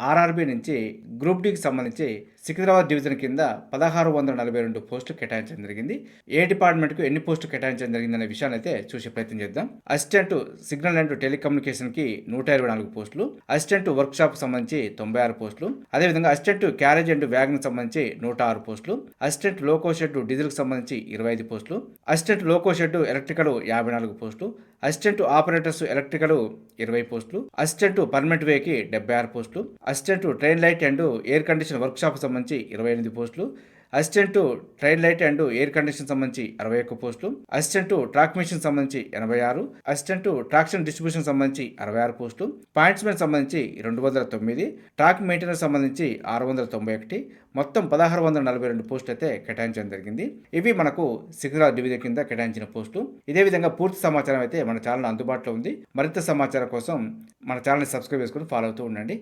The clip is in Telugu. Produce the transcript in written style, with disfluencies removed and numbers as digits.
ఆర్ఆర్బీ నుంచి గ్రూప్ డికి సంబంధించి సికింద్రాబాద్ డివిజన్ కింద 1642 పోస్టులు కేటాయించడం జరిగింది. ఏ డిపార్ట్మెంట్కు ఎన్ని పోస్టులు కేటాయించడం జరిగిందనే విషయాన్ని అయితే చూసే ప్రయత్నం చేద్దాం. అసిస్టెంట్ సిగ్నల్ అండ్ టెలికమ్యూనికేషన్కి 124 పోస్టులు, అసిస్టెంట్ వర్క్ షాప్ సంబంధించి 96 పోస్టులు, అదేవిధంగా అసిస్టెంట్ క్యారేజ్ అండ్ వ్యాగన్ సంబంధించి 106 పోస్టులు, అసిస్టెంట్ లోకో షెడ్ డీజిల్కి సంబంధించి 25 పోస్టులు, అసిస్టెంట్ లోకో షెడ్ ఎలక్ట్రికల్ 54 పోస్టులు, అసిస్టెంట్ ఆపరేటర్స్ ఎలక్ట్రికల్ 20 పోస్టులు, అసిస్టెంట్ పర్మనెంట్ వేకి 76 పోస్టులు, assistant train light and air condition work shop సంబంధించి 28 పోస్టులు, assistant train light and air condition సంబంధించి 61 పోస్టులు, అసిస్టెంట్ ట్రాక్ మిషన్ సంబంధించి 86, అసిస్టెంట్ ట్రాక్షన్ డిస్ట్రిబ్యూషన్ సంబంధించి 66 పోస్టులు, పాయింట్స్మెన్ సంబంధించి 209, ట్రాక్ మెయింటెనెన్స్ సంబంధించి 691, మొత్తం 1642 పోస్టులు అయితే కేటాయించడం జరిగింది. ఇవి మనకు సికింద్రాబాద్ డివిజన్ కింద కేటాయించిన పోస్టులు. ఇదే విధంగా పూర్తి సమాచారం అయితే మన ఛానల్ అందుబాటులో ఉంది. మరింత సమాచారం కోసం మన ఛానల్ని సబ్స్క్రైబ్ చేసుకుని ఫాలో అవుతూ ఉండండి.